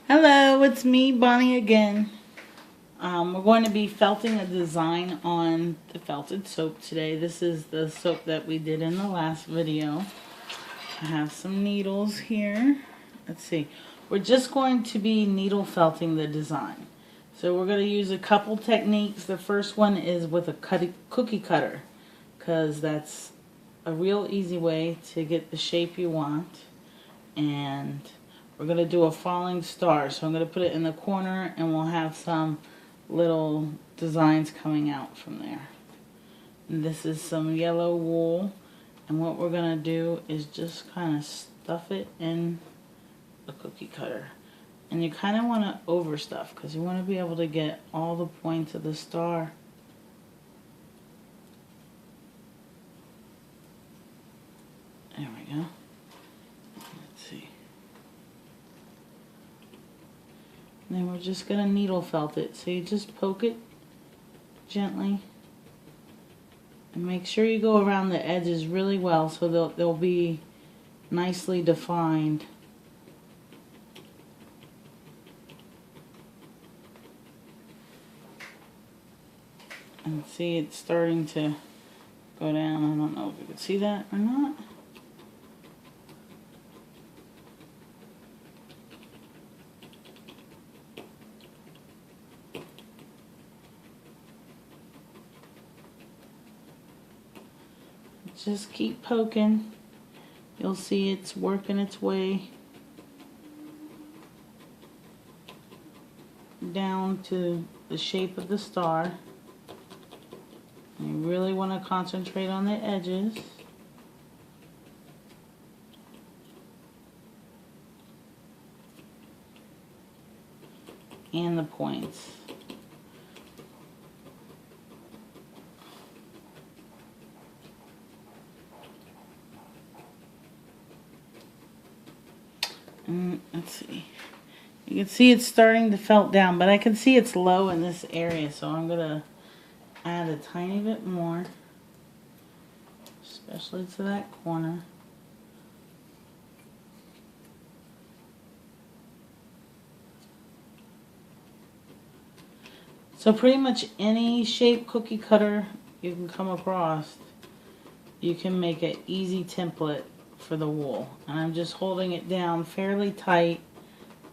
Hello, it's me, Bonnie, again. We're going to be felting a design on the felted soap today. This is the soap that we did in the last video. I have some needles here. Let's see. We're just going to be needle felting the design. So we're going to use a couple techniques. The first one is with a cookie cutter, because that's a real easy way to get the shape you want. And we're going to do a falling star. So I'm going to put it in the corner and we'll have some little designs coming out from there. And this is some yellow wool. And what we're going to do is just kind of stuff it in the cookie cutter. And you kind of want to overstuff because you want to be able to get all the points of the star. There we go. Let's see. And then we're just going to needle felt it. So you just poke it gently. And make sure you go around the edges really well so they'll be nicely defined. And see, it's starting to go down. I don't know if you can see that or not. Just keep poking. You'll see it's working its way down to the shape of the star. You really want to concentrate on the edges. And the points. Let's see. You can see it's starting to felt down, but I can see it's low in this area, so I'm going to add a tiny bit more, especially to that corner. So pretty much any shape cookie cutter you can come across, you can make an easy template for the wool. And I'm just holding it down fairly tight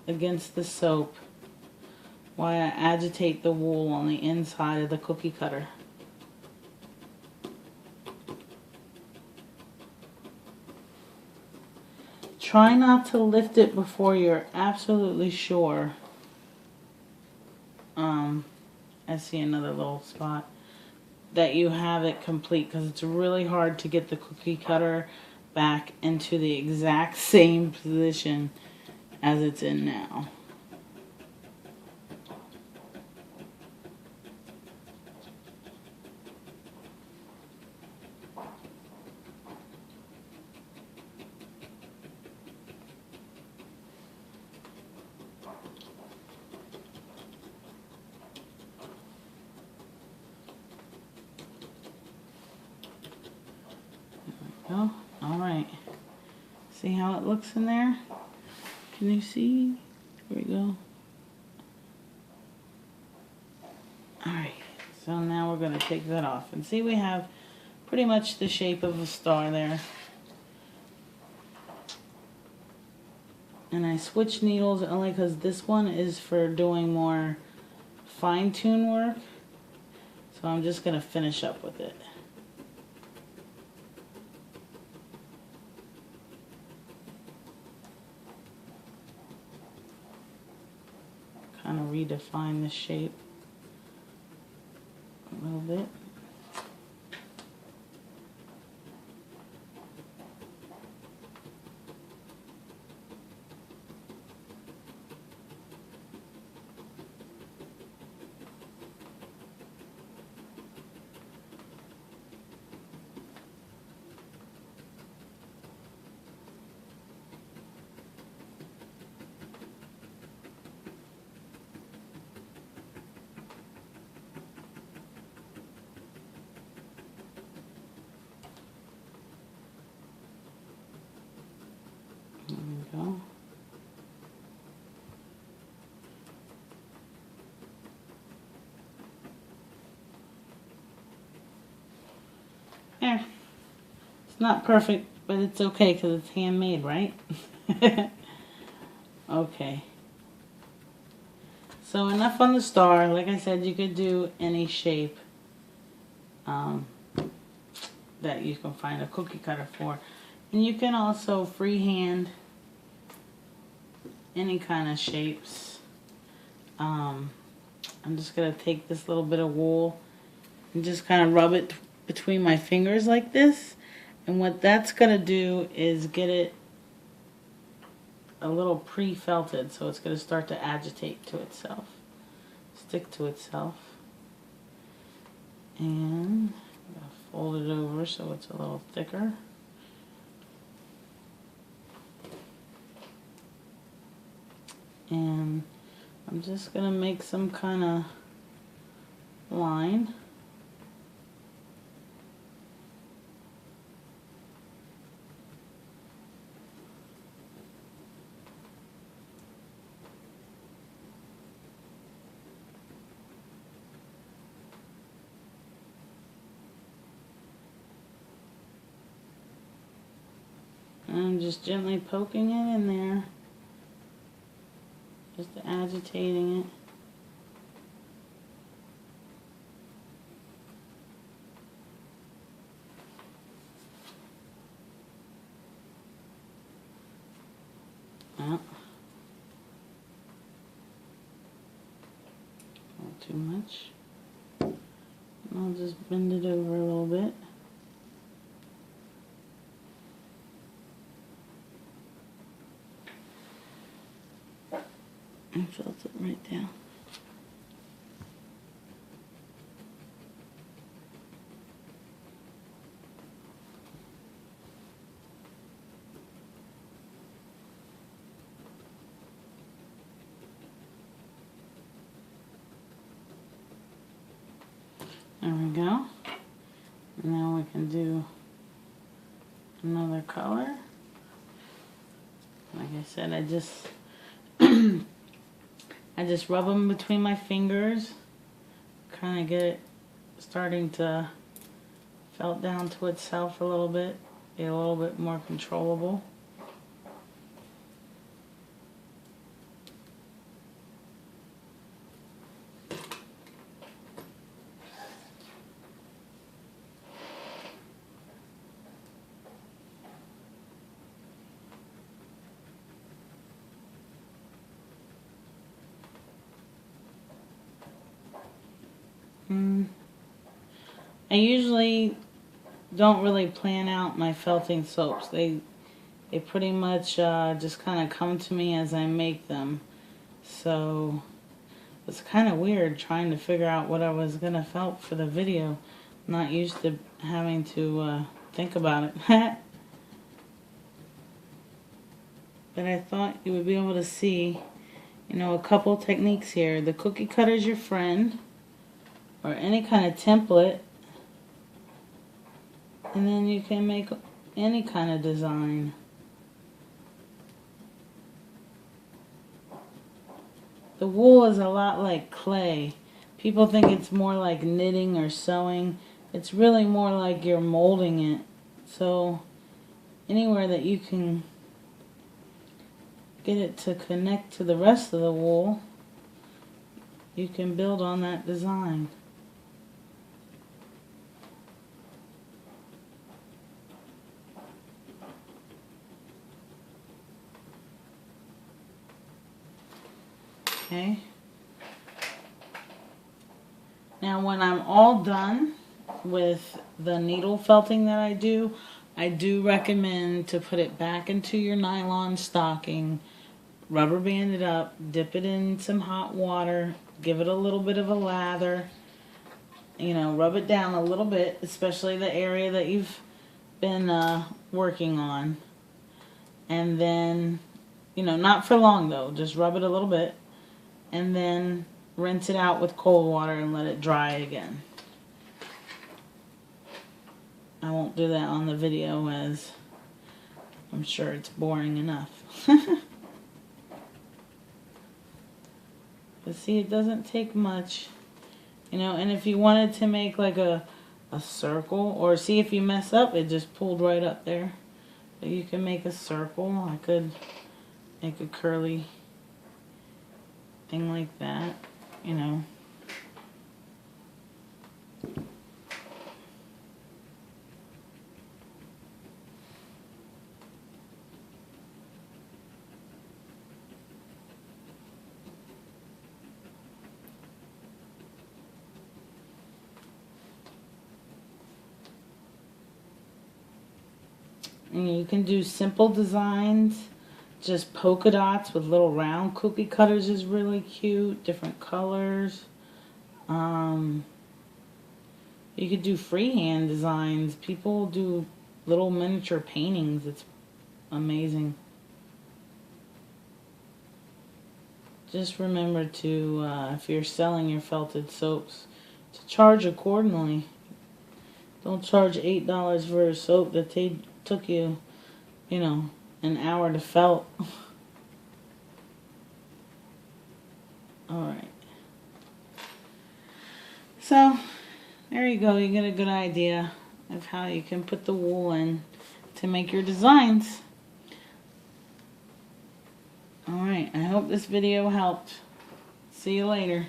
against the soap while I agitate the wool on the inside of the cookie cutter. Try not to lift it before you're absolutely sure. I see another little spot that you have it complete, because it's really hard to get the cookie cutter back into the exact same position as it's in now. Oh, alright. See how it looks in there? Can you see? Here we go. Alright, so now we're going to take that off. And see, we have pretty much the shape of a star there. And I switched needles only because this one is for doing more fine-tune work. So I'm just going to finish up with it. Kind of redefine the shape a little bit. There we go. There. It's not perfect, but it's okay because it's handmade, right? Okay. So enough on the star. Like I said, you could do any shape that you can find a cookie cutter for. And you can also freehand any kind of shapes. I'm just going to take this little bit of wool and just kind of rub it between my fingers like this. And what that's going to do is get it a little pre-felted, so it's going to start to agitate to itself, stick to itself. And I'm going to fold it over so it's a little thicker. And I'm just going to make some kind of line. I'm just gently poking it in there, just agitating it. Not too much. And I'll just bend it over a little bit. And felt it right down. There we go. Now we can do another color. Like I said, I just rub them between my fingers, kind of get it starting to felt down to itself a little bit, be a little bit more controllable. I usually don't really plan out my felting soaps. They pretty much just kind of come to me as I make them. So it's kind of weird trying to figure out what I was going to felt for the video. I'm not used to having to think about it. But I thought you would be able to see, you know, a couple techniques here. The cookie cutter's your friend, or any kind of template. And then you can make any kind of design. The wool is a lot like clay. People think it's more like knitting or sewing. It's really more like you're molding it. So anywhere that you can get it to connect to the rest of the wool, you can build on that design. Okay. Now when I'm all done with the needle felting that I do recommend to put it back into your nylon stocking, rubber band it up, dip it in some hot water, give it a little bit of a lather, you know, rub it down a little bit, especially the area that you've been working on. And then, you know, not for long though, just rub it a little bit. And then rinse it out with cold water and let it dry again. I won't do that on the video as I'm sure it's boring enough. But see, it doesn't take much, you know, and if you wanted to make like a a circle, or see if you mess up, it just pulled right up there. But you can make a circle. I could make a curly thing like that, you know. And you can do simple designs, just polka dots with little round cookie cutters is really cute, different colors. You could do freehand designs. People do little miniature paintings. It's amazing. Just remember to, if you're selling your felted soaps, to charge accordingly. Don't charge $8 for a soap that took you, you know, an hour to felt. Alright. So, there you go. You get a good idea of how you can put the wool in to make your designs. Alright, I hope this video helped. See you later.